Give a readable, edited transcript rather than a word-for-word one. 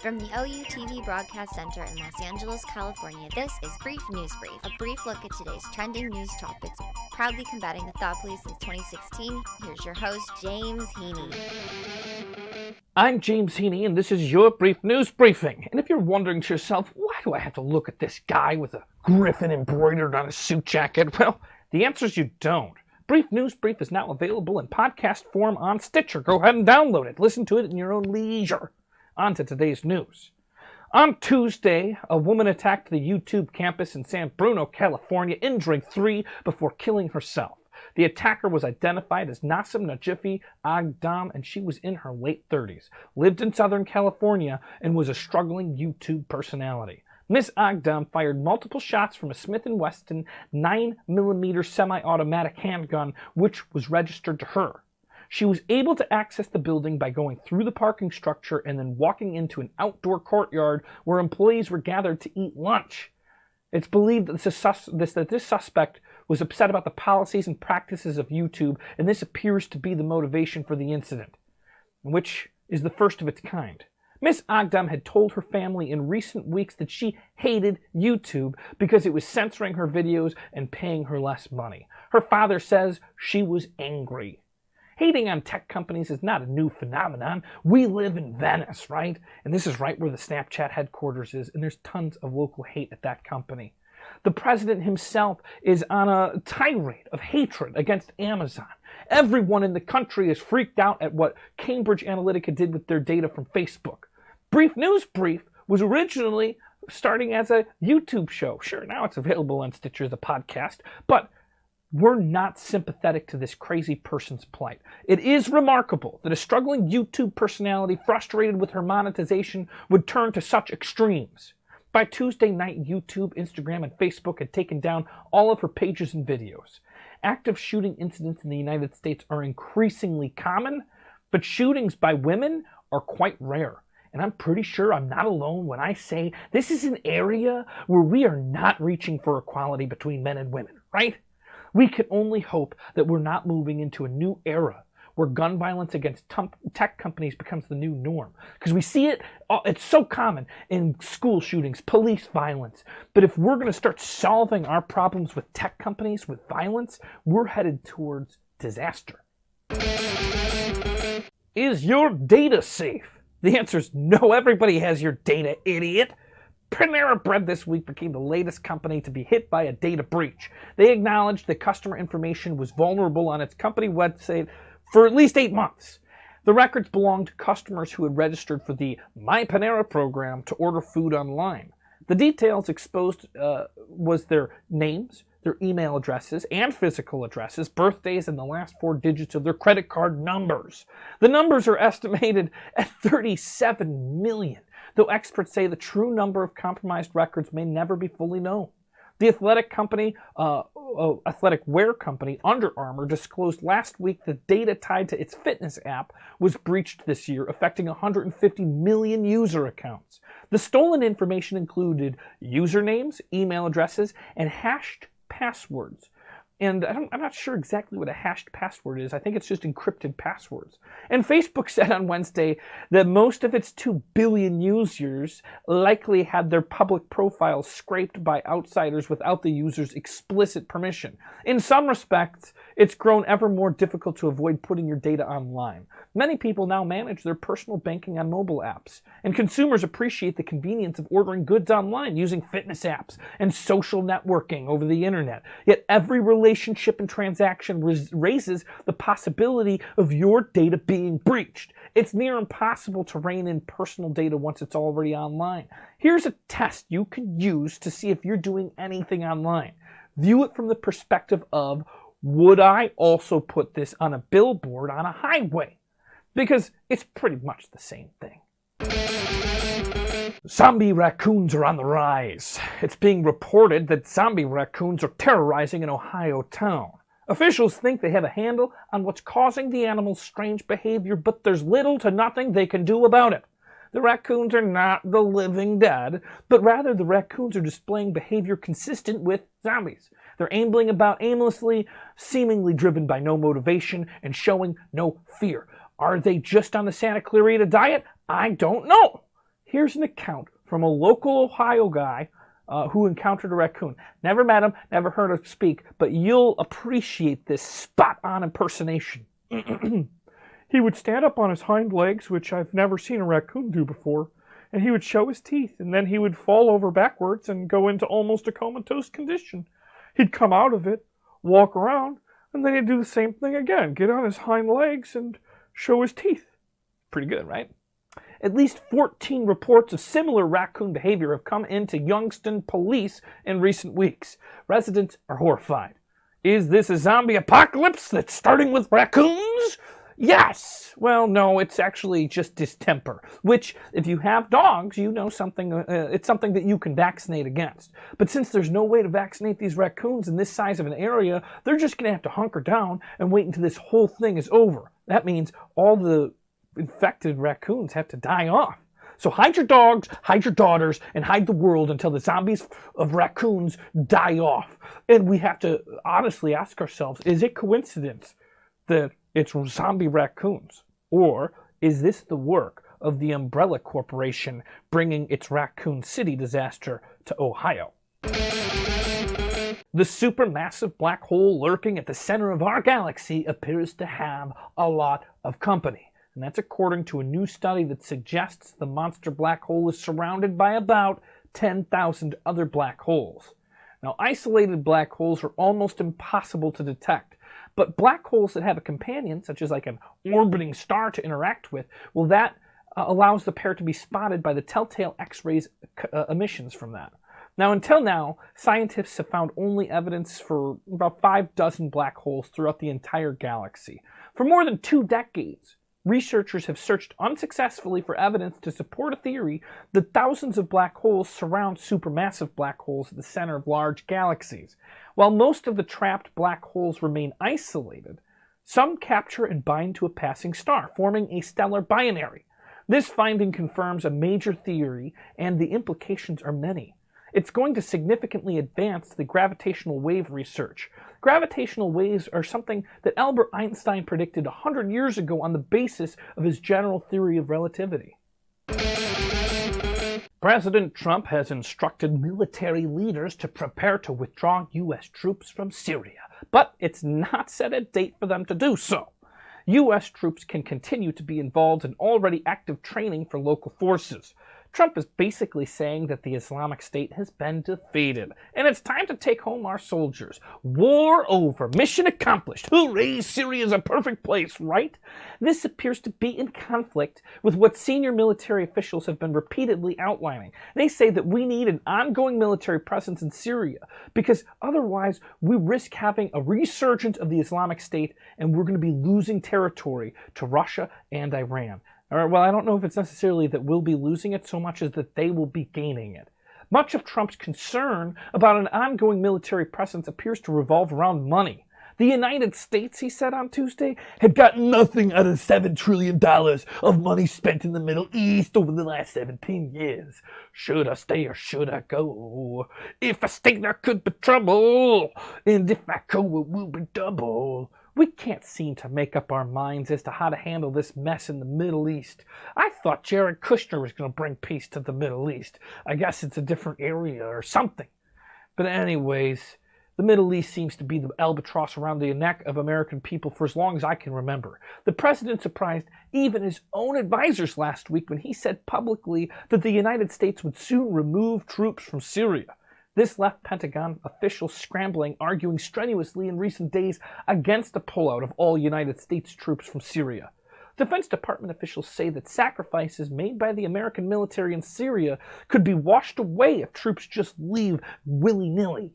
From the OUTV Broadcast Center in Los Angeles, California, this is Brief News Brief, a brief look at today's trending news topics, proudly combating the thought police since 2016. Here's your host, James Heaney. I'm James Heaney, and this is your Brief News Briefing. And if you're wondering to yourself, why do I have to look at this guy with a griffin embroidered on his suit jacket? Well, the answer is you don't. Brief News Brief is now available in podcast form on Stitcher. Go ahead and download it. Listen to it in your own leisure. On to today's news. On Tuesday, a woman attacked the YouTube campus in San Bruno, California, injuring 3 before killing herself. The attacker was identified as Nassim Najifi Agdam, and she was in her late 30s, lived in Southern California, and was a struggling YouTube personality. Ms. Agdam fired multiple shots from a Smith & Wesson 9mm semi-automatic handgun, which was registered to her. She was able to access the building by going through the parking structure and then walking into an outdoor courtyard where employees were gathered to eat lunch. It's believed that this suspect was upset about the policies and practices of YouTube, and this appears to be the motivation for the incident, which is the first of its kind. Ms. Agdam had told her family in recent weeks that she hated YouTube because it was censoring her videos and paying her less money. Her father says she was angry. Hating on tech companies is not a new phenomenon. We live in Venice, right? And this is right where the Snapchat headquarters is, and there's tons of local hate at that company. The president himself is on a tirade of hatred against Amazon. Everyone in the country is freaked out at what Cambridge Analytica did with their data from Facebook. Brief News Brief was originally starting as a YouTube show. Sure, now it's available on Stitcher as a podcast, but we're not sympathetic to this crazy person's plight. It is remarkable that a struggling YouTube personality frustrated with her monetization would turn to such extremes. By Tuesday night, YouTube, Instagram, and Facebook had taken down all of her pages and videos. Active shooting incidents in the United States are increasingly common, but shootings by women are quite rare. And I'm pretty sure I'm not alone when I say this is an area where we are not reaching for equality between men and women, right? We can only hope that we're not moving into a new era where gun violence against tech companies becomes the new norm. Because we see it, it's so common in school shootings, police violence. But if we're going to start solving our problems with tech companies, with violence, we're headed towards disaster. Is your data safe? The answer is no. Everybody has your data, idiot. Panera Bread this week became the latest company to be hit by a data breach. They acknowledged that customer information was vulnerable on its company website for at least 8 months. The records belonged to customers who had registered for the My Panera program to order food online. The details exposed was their names, their email addresses and physical addresses, birthdays, and the last 4 digits of their credit card numbers. The numbers are estimated at 37 million, though experts say the true number of compromised records may never be fully known. The athletic wear company Under Armour disclosed last week that data tied to its fitness app was breached this year, affecting 150 million user accounts. The stolen information included usernames, email addresses, and hashed passwords. And I'm not sure exactly what a hashed password is. I think it's just encrypted passwords. And Facebook said on Wednesday that most of its 2 billion users likely had their public profiles scraped by outsiders without the user's explicit permission. In some respects, it's grown ever more difficult to avoid putting your data online. Many people now manage their personal banking on mobile apps, and consumers appreciate the convenience of ordering goods online using fitness apps and social networking over the internet. Yet every relationship and transaction raises the possibility of your data being breached. It's near impossible to rein in personal data once it's already online. Here's a test you can use to see if you're doing anything online. View it from the perspective of, would I also put this on a billboard on a highway? Because it's pretty much the same thing. Zombie raccoons are on the rise. It's being reported that zombie raccoons are terrorizing an Ohio town. Officials think they have a handle on what's causing the animal's strange behavior, but there's little to nothing they can do about it. The raccoons are not the living dead, but rather the raccoons are displaying behavior consistent with zombies. They're ambling about aimlessly, seemingly driven by no motivation, and showing no fear. Are they just on the Santa Clarita diet? I don't know. Here's an account from a local Ohio guy who encountered a raccoon. Never met him, never heard him speak, but you'll appreciate this spot-on impersonation. He would stand up on his hind legs, which I've never seen a raccoon do before, and he would show his teeth, and then he would fall over backwards and go into almost a comatose condition. He'd come out of it, walk around, and then he'd do the same thing again, get on his hind legs and show his teeth. Pretty good, right? At least 14 reports of similar raccoon behavior have come into Youngstown police in recent weeks. Residents are horrified. Is this a zombie apocalypse that's starting with raccoons? Yes! Well, no, it's actually just distemper, which, if you have dogs, you know it's something that you can vaccinate against. But since there's no way to vaccinate these raccoons in this size of an area, they're just going to have to hunker down and wait until this whole thing is over. That means all the infected raccoons have to die off. So hide your dogs, hide your daughters, and hide the world until the zombies of raccoons die off. And we have to honestly ask ourselves, is it coincidence that it's zombie raccoons? Or is this the work of the Umbrella Corporation bringing its Raccoon City disaster to Ohio? The supermassive black hole lurking at the center of our galaxy appears to have a lot of company. And that's according to a new study that suggests the monster black hole is surrounded by about 10,000 other black holes. Now, isolated black holes are almost impossible to detect, but black holes that have a companion, such as like an orbiting star to interact with, well, that allows the pair to be spotted by the telltale X-rays emissions from that. Now, until now, scientists have found only evidence for about 6 black holes throughout the entire galaxy. For more than 2 decades, researchers have searched unsuccessfully for evidence to support a theory that thousands of black holes surround supermassive black holes at the center of large galaxies. While most of the trapped black holes remain isolated, some capture and bind to a passing star, forming a stellar binary. This finding confirms a major theory, and the implications are many. It's going to significantly advance the gravitational wave research. Gravitational waves are something that Albert Einstein predicted 100 years ago on the basis of his general theory of relativity. President Trump has instructed military leaders to prepare to withdraw U.S. troops from Syria, but it's not set a date for them to do so. U.S. troops can continue to be involved in already active training for local forces. Trump is basically saying that the Islamic State has been defeated, and it's time to take home our soldiers. War over. Mission accomplished. Hooray, Syria is a perfect place, right? This appears to be in conflict with what senior military officials have been repeatedly outlining. They say that we need an ongoing military presence in Syria, because otherwise we risk having a resurgence of the Islamic State, and we're going to be losing territory to Russia and Iran. Well, I don't know if it's necessarily that we'll be losing it so much as that they will be gaining it. Much of Trump's concern about an ongoing military presence appears to revolve around money. The United States, he said on Tuesday, had gotten nothing out of $7 trillion of money spent in the Middle East over the last 17 years. Should I stay or should I go? If I stay, there could be trouble, and if I go, it will be double. We can't seem to make up our minds as to how to handle this mess in the Middle East. I thought Jared Kushner was going to bring peace to the Middle East. I guess it's a different area or something. But anyways, the Middle East seems to be the albatross around the neck of American people for as long as I can remember. The president surprised even his own advisors last week when he said publicly that the United States would soon remove troops from Syria. This left Pentagon officials scrambling, arguing strenuously in recent days against the pullout of all United States troops from Syria. Defense Department officials say that sacrifices made by the American military in Syria could be washed away if troops just leave willy-nilly.